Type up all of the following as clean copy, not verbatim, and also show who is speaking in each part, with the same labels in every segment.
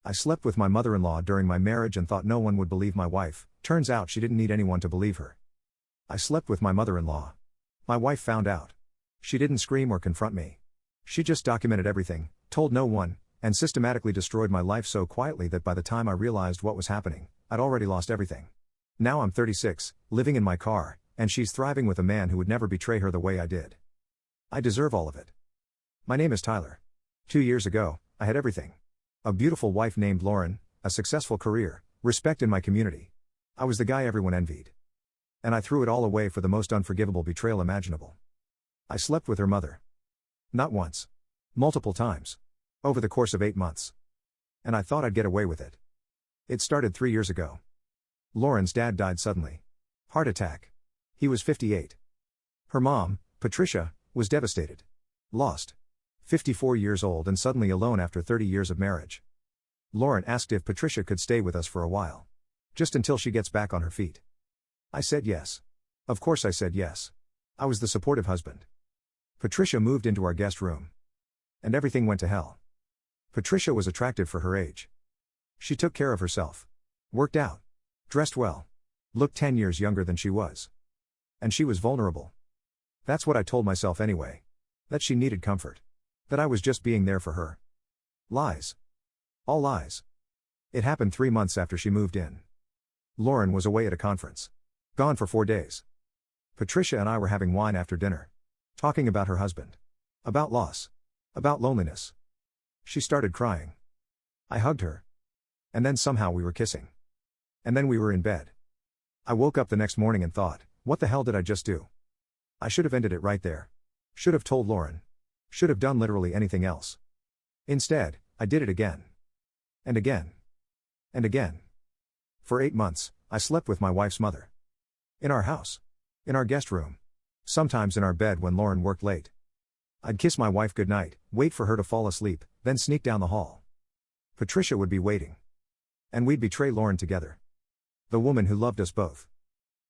Speaker 1: I slept with my mother-in-law during my marriage and thought no one would believe my wife. Turns out she didn't need anyone to believe her. I slept with my mother-in-law. My wife found out. She didn't scream or confront me. She just documented everything, told no one, and systematically destroyed my life so quietly that by the time I realized what was happening, I'd already lost everything. Now I'm 36, living in my car, and she's thriving with a man who would never betray her the way I did. I deserve all of it. My name is Tyler. 2 years ago, I had everything. A beautiful wife named Lauren, a successful career, respect in my community. I was the guy everyone envied. And I threw it all away for the most unforgivable betrayal imaginable. I slept with her mother. Not once. Multiple times. Over the course of 8 months. And I thought I'd get away with it. It started 3 years ago. Lauren's dad died suddenly. Heart attack. He was 58. Her mom, Patricia, was devastated. Lost. 54 years old and suddenly alone after 30 years of marriage. Lauren asked if Patricia could stay with us for a while. Just until she gets back on her feet. I said yes. Of course I said yes. I was the supportive husband. Patricia moved into our guest room. And everything went to hell. Patricia was attractive for her age. She took care of herself. Worked out. Dressed well. Looked 10 years younger than she was. And she was vulnerable. That's what I told myself anyway. That she needed comfort. That I was just being there for her. Lies. All lies. It happened 3 months after she moved in. Lauren was away at a conference. Gone for 4 days. Patricia and I were having wine after dinner. Talking about her husband. About loss. About loneliness. She started crying. I hugged her. And then somehow we were kissing. And then we were in bed. I woke up the next morning and thought, what the hell did I just do? I should have ended it right there. Should have told Lauren. Should have done literally anything else. Instead, I did it again. And again. And again. For 8 months, I slept with my wife's mother. In our house. In our guest room. Sometimes in our bed when Lauren worked late. I'd kiss my wife goodnight, wait for her to fall asleep, then sneak down the hall. Patricia would be waiting. And we'd betray Lauren together. The woman who loved us both.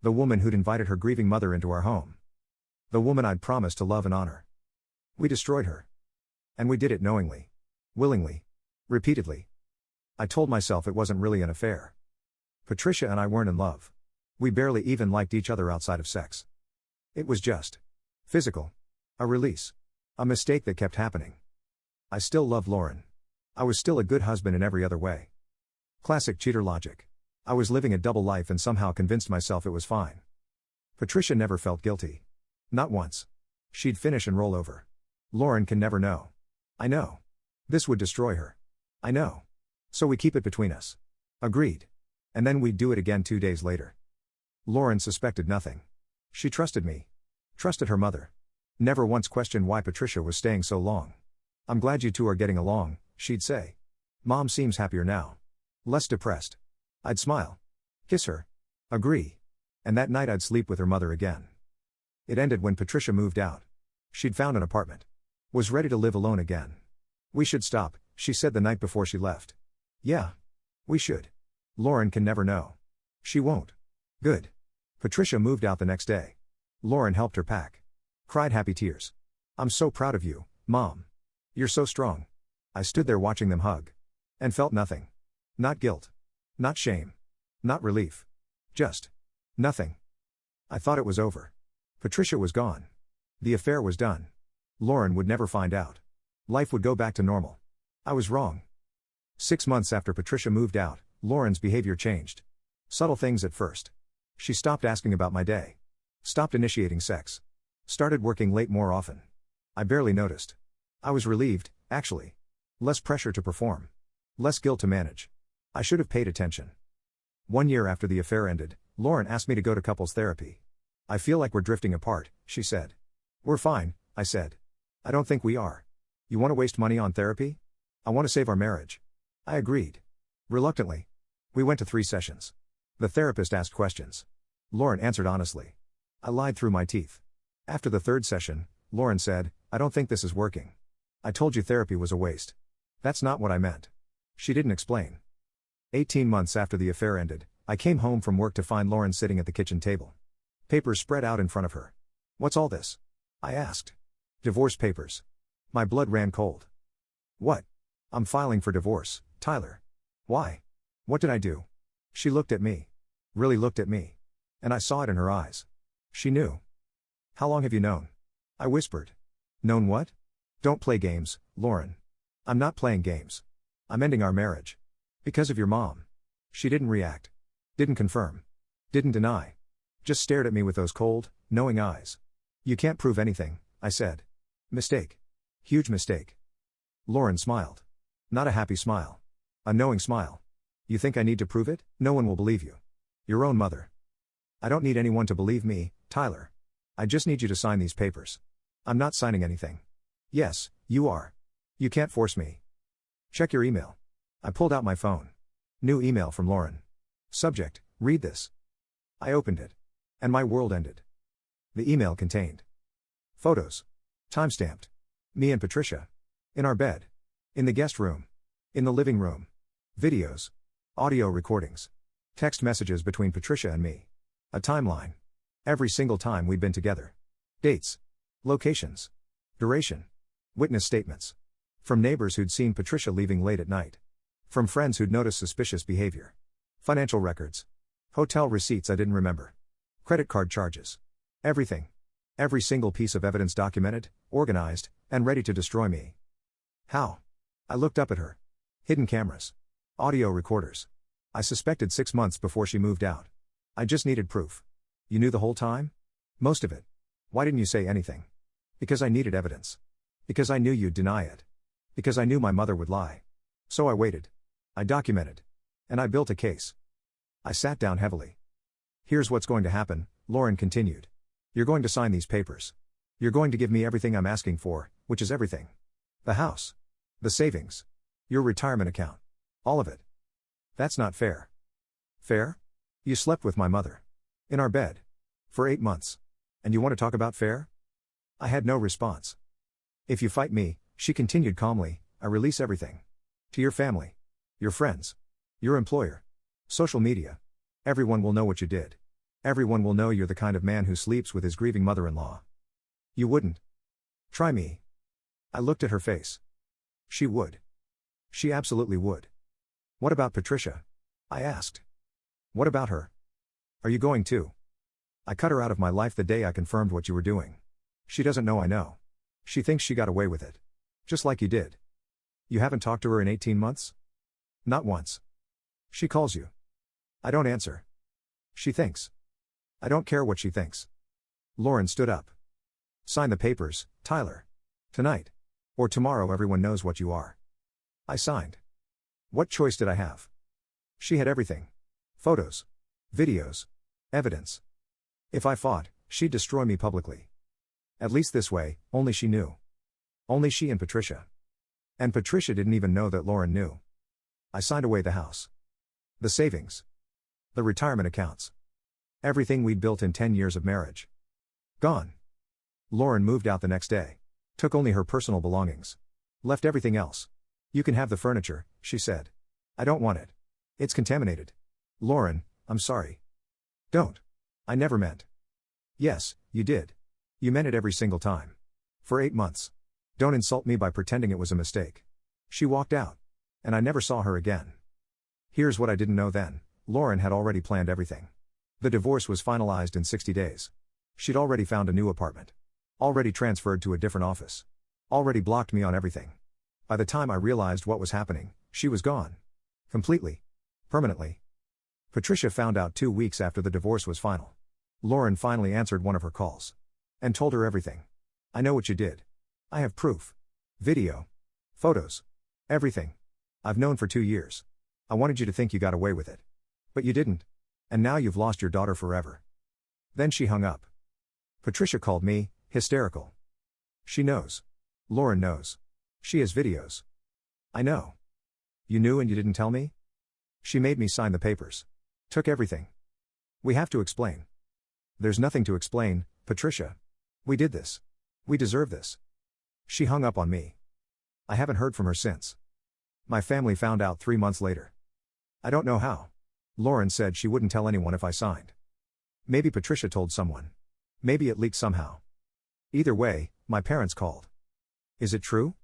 Speaker 1: The woman who'd invited her grieving mother into our home. The woman I'd promised to love and honor. We destroyed her. And we did it knowingly. Willingly. Repeatedly. I told myself it wasn't really an affair. Patricia and I weren't in love. We barely even liked each other outside of sex. It was just physical. A release. A mistake that kept happening. I still loved Lauren. I was still a good husband in every other way. Classic cheater logic. I was living a double life and somehow convinced myself it was fine. Patricia never felt guilty. Not once. She'd finish and roll over. Lauren can never know. I know. This would destroy her. I know. So we keep it between us. Agreed. And then we'd do it again 2 days later. Lauren suspected nothing. She trusted me. Trusted her mother. Never once questioned why Patricia was staying so long. I'm glad you two are getting along, she'd say. Mom seems happier now. Less depressed. I'd smile. Kiss her. Agree. And that night I'd sleep with her mother again. It ended when Patricia moved out. She'd found an apartment. Was ready to live alone again. We should stop, she said the night before she left. Yeah. We should. Lauren can never know. She won't. Good. Patricia moved out the next day. Lauren helped her pack. Cried happy tears. I'm so proud of you, Mom. You're so strong. I stood there watching them hug. And felt nothing. Not guilt. Not shame. Not relief. Just nothing. I thought it was over. Patricia was gone. The affair was done. Lauren would never find out. Life would go back to normal. I was wrong. 6 months after Patricia moved out, Lauren's behavior changed. Subtle things at first. She stopped asking about my day. Stopped initiating sex. Started working late more often. I barely noticed. I was relieved, actually. Less pressure to perform. Less guilt to manage. I should have paid attention. 1 year after the affair ended, Lauren asked me to go to couples therapy. I feel like we're drifting apart, she said. We're fine, I said. I don't think we are. You want to waste money on therapy? I want to save our marriage. I agreed. Reluctantly. We went to 3 sessions. The therapist asked questions. Lauren answered honestly. I lied through my teeth. After the 3rd session, Lauren said, I don't think this is working. I told you therapy was a waste. That's not what I meant. She didn't explain. 18 months after the affair ended, I came home from work to find Lauren sitting at the kitchen table. Papers spread out in front of her. What's all this? I asked. Divorce papers. My blood ran cold. What? I'm filing for divorce, Tyler. Why? What did I do? She looked at me. Really looked at me. And I saw it in her eyes. She knew. How long have you known? I whispered. Known what? Don't play games, Lauren. I'm not playing games. I'm ending our marriage. Because of your mom. She didn't react. Didn't confirm. Didn't deny. Just stared at me with those cold, knowing eyes. You can't prove anything, I said. Mistake. Huge mistake. Lauren smiled. Not a happy smile. A knowing smile. You think I need to prove it? No one will believe you. Your own mother. I don't need anyone to believe me, Tyler. I just need you to sign these papers. I'm not signing anything. Yes, you are. You can't force me. Check your email. I pulled out my phone. New email from Lauren. Subject, read this. I opened it. And my world ended. The email contained photos. Timestamped. Me and Patricia. In our bed. In the guest room. In the living room. Videos. Audio recordings. Text messages between Patricia and me. A timeline. Every single time we'd been together. Dates. Locations. Duration. Witness statements. From neighbors who'd seen Patricia leaving late at night. From friends who'd noticed suspicious behavior. Financial records. Hotel receipts I didn't remember. Credit card charges. Everything. Every single piece of evidence documented, organized, and ready to destroy me. How? I looked up at her. Hidden cameras. Audio recorders. I suspected 6 months before she moved out. I just needed proof. You knew the whole time? Most of it. Why didn't you say anything? Because I needed evidence. Because I knew you'd deny it. Because I knew my mother would lie. So I waited. I documented. And I built a case. I sat down heavily. Here's what's going to happen, Lauren continued. You're going to sign these papers. You're going to give me everything I'm asking for, which is everything. The house. The savings. Your retirement account. All of it. That's not fair. Fair? You slept with my mother. In our bed. For 8 months. And you want to talk about fair? I had no response. If you fight me, she continued calmly, I release everything. To your family. Your friends. Your employer. Social media. Everyone will know what you did. Everyone will know you're the kind of man who sleeps with his grieving mother-in-law. You wouldn't. Try me. I looked at her face. She would. She absolutely would. What about Patricia? I asked. What about her? Are you going to? I cut her out of my life the day I confirmed what you were doing. She doesn't know I know. She thinks she got away with it. Just like you did. You haven't talked to her in 18 months? Not once. She calls you. I don't answer. She thinks. I don't care what she thinks. Lauren stood up. Sign the papers, Tyler. Tonight. Or tomorrow everyone knows what you are. I signed. What choice did I have? She had everything. Photos. Videos. Evidence. If I fought, she'd destroy me publicly. At least this way, only she knew. Only she and Patricia. And Patricia didn't even know that Lauren knew. I signed away the house. The savings. The retirement accounts. Everything we'd built in 10 years of marriage. Gone. Lauren moved out the next day. Took only her personal belongings. Left everything else. You can have the furniture, she said. I don't want it. It's contaminated. Lauren, I'm sorry. Don't. I never meant. Yes, you did. You meant it every single time. For 8 months. Don't insult me by pretending it was a mistake. She walked out. And I never saw her again. Here's what I didn't know then. Lauren had already planned everything. The divorce was finalized in 60 days. She'd already found a new apartment. Already transferred to a different office. Already blocked me on everything. By the time I realized what was happening, she was gone. Completely. Permanently. Patricia found out 2 weeks after the divorce was final. Lauren finally answered one of her calls. And told her everything. I know what you did. I have proof. Video. Photos. Everything. I've known for 2 years. I wanted you to think you got away with it. But you didn't. And now you've lost your daughter forever. Then she hung up. Patricia called me, hysterical. She knows. Lauren knows. She has videos. I know. You knew and you didn't tell me? She made me sign the papers. Took everything. We have to explain. There's nothing to explain, Patricia. We did this. We deserve this. She hung up on me. I haven't heard from her since. My family found out 3 months later. I don't know how. Lauren said she wouldn't tell anyone if I signed. Maybe Patricia told someone. Maybe it leaked somehow. Either way, my parents called. Is it true?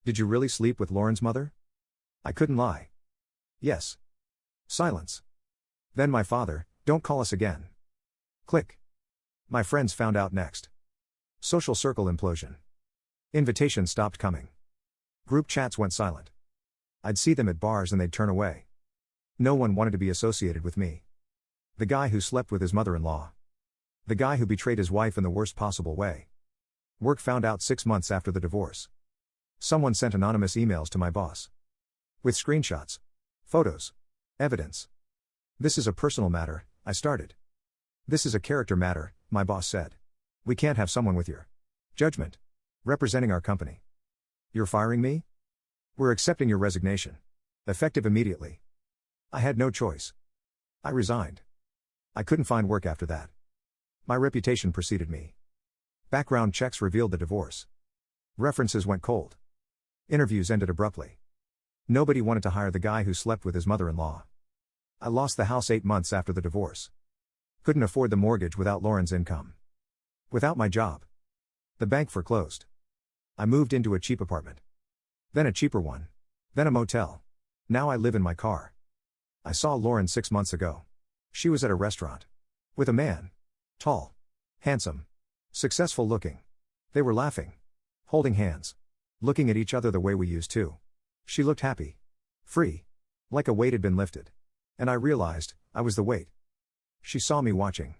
Speaker 1: Did you really sleep with Lauren's mother? I couldn't lie. Yes. Silence. Then my father, don't call us again. Click. My friends found out next. Social circle implosion. Invitations stopped coming. Group chats went silent. I'd see them at bars and they'd turn away. No one wanted to be associated with me. The guy who slept with his mother-in-law. The guy who betrayed his wife in the worst possible way. Work found out 6 months after the divorce. Someone sent anonymous emails to my boss. With screenshots. Photos. Evidence. This is a personal matter, I started. This is a character matter, my boss said. We can't have someone with your judgment representing our company. You're firing me? We're accepting your resignation. Effective immediately. I had no choice. I resigned. I couldn't find work after that. My reputation preceded me. Background checks revealed the divorce. References went cold. Interviews ended abruptly. Nobody wanted to hire the guy who slept with his mother-in-law. I lost the house 8 months after the divorce. Couldn't afford the mortgage without Lauren's income. Without my job. The bank foreclosed. I moved into a cheap apartment. Then a cheaper one. Then a motel. Now I live in my car. I saw Lauren 6 months ago. She was at a restaurant. With a man. Tall. Handsome. Successful looking. They were laughing. Holding hands. Looking at each other the way we used to. She looked happy. Free. Like a weight had been lifted. And I realized, I was the weight. She saw me watching.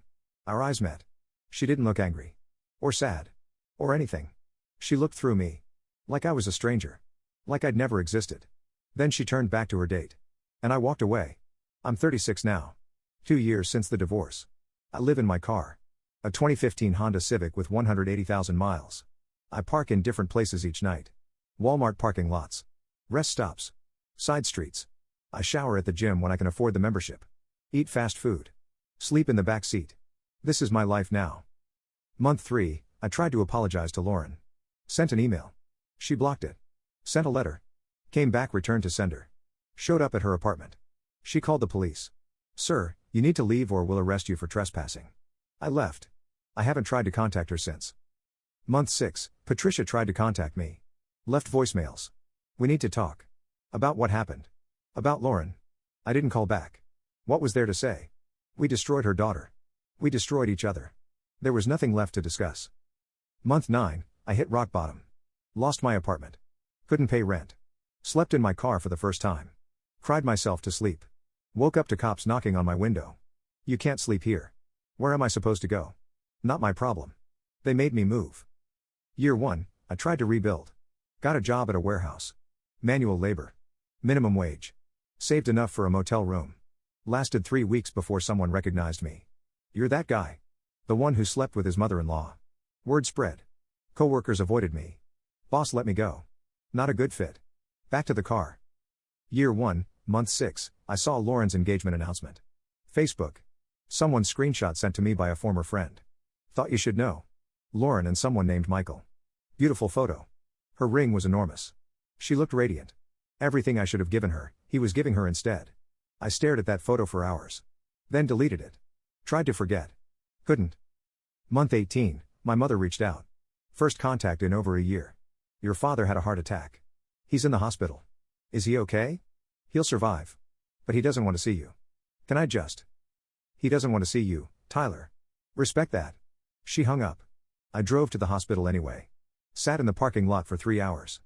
Speaker 1: Our eyes met. She didn't look angry. Or sad. Or anything. She looked through me. Like I was a stranger. Like I'd never existed. Then she turned back to her date. And I walked away. I'm 36 now. 2 years since the divorce. I live in my car. A 2015 Honda Civic with 180,000 miles. I park in different places each night. Walmart parking lots. Rest stops. Side streets. I shower at the gym when I can afford the membership. Eat fast food. Sleep in the back seat. This is my life now. Month 3, I tried to apologize to Lauren. Sent an email. She blocked it. Sent a letter. Came back returned to sender. Showed up at her apartment. She called the police. Sir, you need to leave or we'll arrest you for trespassing. I left. I haven't tried to contact her since. Month 6, Patricia tried to contact me. Left voicemails. We need to talk. About what happened. About Lauren. I didn't call back. What was there to say? We destroyed her daughter. We destroyed each other. There was nothing left to discuss. Month 9, I hit rock bottom. Lost my apartment. Couldn't pay rent. Slept in my car for the first time. Cried myself to sleep. Woke up to cops knocking on my window. You can't sleep here. Where am I supposed to go? Not my problem. They made me move. Year 1, I tried to rebuild. Got a job at a warehouse. Manual labor. Minimum wage. Saved enough for a motel room. Lasted 3 weeks before someone recognized me. You're that guy. The one who slept with his mother-in-law. Word spread. Coworkers avoided me. Boss let me go. Not a good fit. Back to the car. Year 1, month 6, I saw Lauren's engagement announcement. Facebook. Someone's screenshot sent to me by a former friend. Thought you should know. Lauren and someone named Michael. Beautiful photo. Her ring was enormous. She looked radiant. Everything I should have given her, he was giving her instead. I stared at that photo for hours. Then deleted it. Tried to forget. Couldn't. Month 18, my mother reached out. First contact in over a year. Your father had a heart attack. He's in the hospital. Is he okay? He'll survive. But he doesn't want to see you. Can I just? He doesn't want to see you, Tyler. Respect that. She hung up. I drove to the hospital anyway. Sat in the parking lot for 3 hours.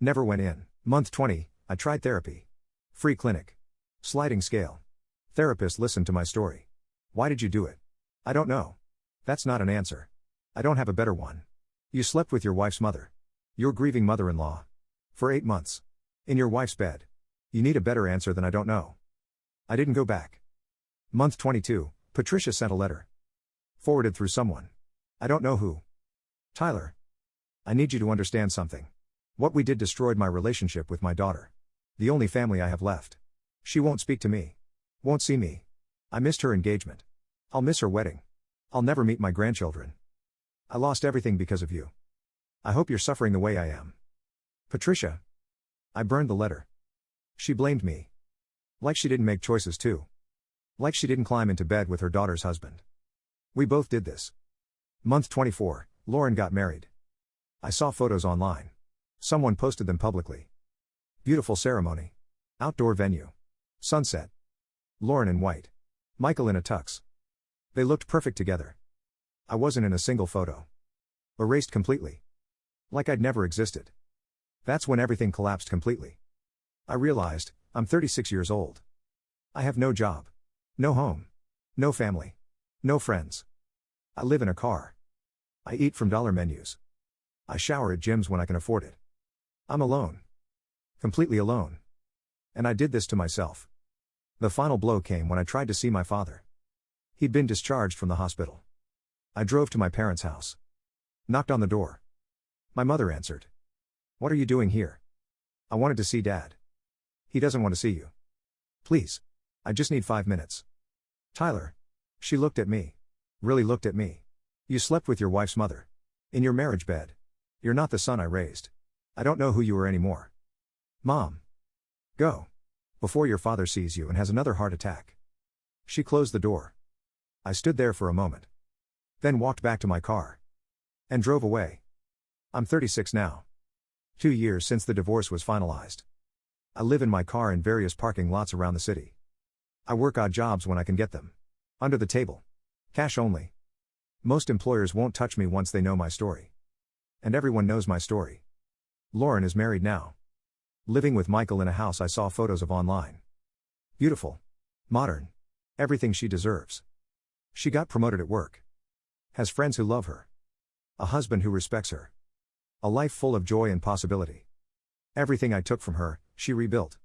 Speaker 1: Never went in. Month 20, I tried therapy. Free clinic. Sliding scale. Therapist listened to my story. Why did you do it? I don't know. That's not an answer. I don't have a better one. You slept with your wife's mother. Your grieving mother-in-law. For 8 months. In your wife's bed. You need a better answer than I don't know. I didn't go back. Month 22, Patricia sent a letter. Forwarded through someone. I don't know who. Tyler. I need you to understand something. What we did destroyed my relationship with my daughter. The only family I have left. She won't speak to me. Won't see me. I missed her engagement. I'll miss her wedding. I'll never meet my grandchildren. I lost everything because of you. I hope you're suffering the way I am. Patricia. I burned the letter. She blamed me. Like she didn't make choices too. Like she didn't climb into bed with her daughter's husband. We both did this. Month 24, Lauren got married. I saw photos online. Someone posted them publicly. Beautiful ceremony. Outdoor venue. Sunset. Lauren in white. Michael in a tux. They looked perfect together. I wasn't in a single photo. Erased completely. Like I'd never existed. That's when everything collapsed completely. I realized, I'm 36 years old. I have no job. No home. No family. No friends. I live in a car. I eat from dollar menus. I shower at gyms when I can afford it. I'm alone. Completely alone. And I did this to myself. The final blow came when I tried to see my father. He'd been discharged from the hospital. I drove to my parents' house. Knocked on the door. My mother answered. "What are you doing here?" "I wanted to see Dad." "He doesn't want to see you." "Please. I just need 5 minutes." "Tyler." She looked at me. Really looked at me. "You slept with your wife's mother. In your marriage bed. You're not the son I raised. I don't know who you are anymore." "Mom. Go. Before your father sees you and has another heart attack." She closed the door. I stood there for a moment. Then walked back to my car. And drove away. I'm 36 now. 2 years since the divorce was finalized. I live in my car in various parking lots around the city. I work odd jobs when I can get them. Under the table. Cash only. Most employers won't touch me once they know my story. And everyone knows my story. Lauren is married now. Living with Michael in a house I saw photos of online. Beautiful. Modern. Everything she deserves. She got promoted at work. Has friends who love her. A husband who respects her. A life full of joy and possibility. Everything I took from her, she rebuilt.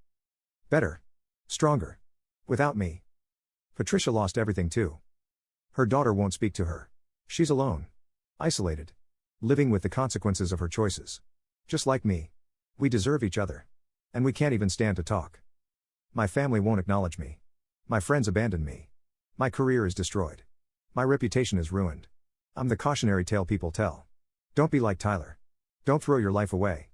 Speaker 1: Better. Stronger. Without me. Patricia lost everything too. Her daughter won't speak to her. She's alone. Isolated. Living with the consequences of her choices. Just like me. We deserve each other. And we can't even stand to talk. My family won't acknowledge me. My friends abandoned me. My career is destroyed. My reputation is ruined. I'm the cautionary tale people tell. Don't be like Tyler. Don't throw your life away.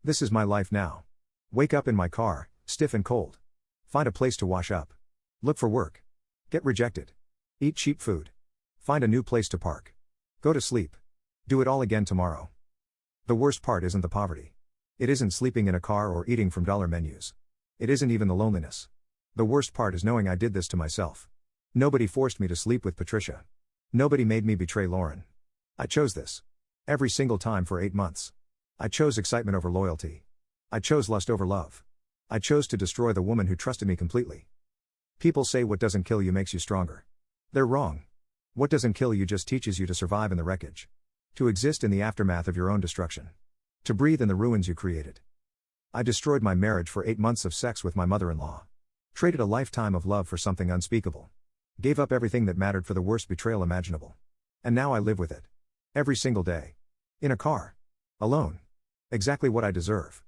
Speaker 1: This is my life now. Wake up in my car, stiff and cold. Find a place to wash up. Look for work. Get rejected. Eat cheap food. Find a new place to park. Go to sleep. Do it all again tomorrow. The worst part isn't the poverty. It isn't sleeping in a car or eating from dollar menus. It isn't even the loneliness. The worst part is knowing I did this to myself. Nobody forced me to sleep with Patricia. Nobody made me betray Lauren. I chose this. Every single time for 8 months. I chose excitement over loyalty. I chose lust over love. I chose to destroy the woman who trusted me completely. People say what doesn't kill you makes you stronger. They're wrong. What doesn't kill you just teaches you to survive in the wreckage. To exist in the aftermath of your own destruction. To breathe in the ruins you created. I destroyed my marriage for 8 months of sex with my mother-in-law. Traded a lifetime of love for something unspeakable. Gave up everything that mattered for the worst betrayal imaginable. And now I live with it. Every single day. In a car. Alone. Exactly what I deserve.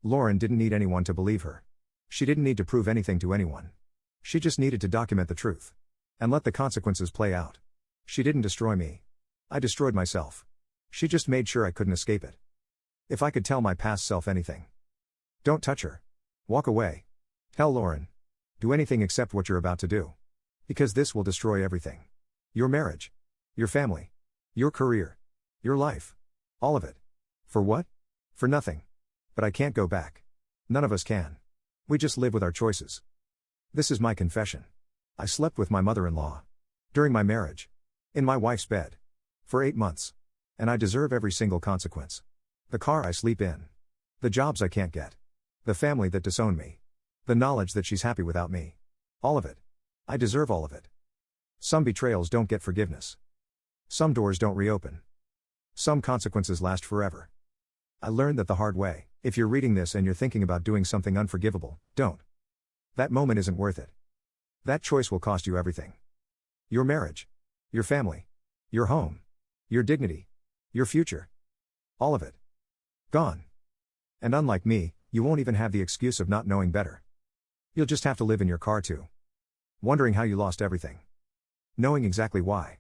Speaker 1: Lauren didn't need anyone to believe her. She didn't need to prove anything to anyone. She just needed to document the truth. And let the consequences play out. She didn't destroy me. I destroyed myself. She just made sure I couldn't escape it. If I could tell my past self anything. Don't touch her. Walk away. Tell Lauren. Do anything except what you're about to do. Because this will destroy everything. Your marriage. Your family. Your career. Your life. All of it. For what? For nothing. But I can't go back. None of us can. We just live with our choices. This is my confession. I slept with my mother-in-law. During my marriage. In my wife's bed. For 8 months. And I deserve every single consequence. The car I sleep in. The jobs I can't get. The family that disown me. The knowledge that she's happy without me. All of it. I deserve all of it. Some betrayals don't get forgiveness. Some doors don't reopen. Some consequences last forever. I learned that the hard way. If you're reading this and you're thinking about doing something unforgivable, don't. That moment isn't worth it. That choice will cost you everything. Your marriage. Your family. Your home. Your dignity. Your future. All of it. Gone. And unlike me, you won't even have the excuse of not knowing better. You'll just have to live in your car too. Wondering how you lost everything. Knowing exactly why.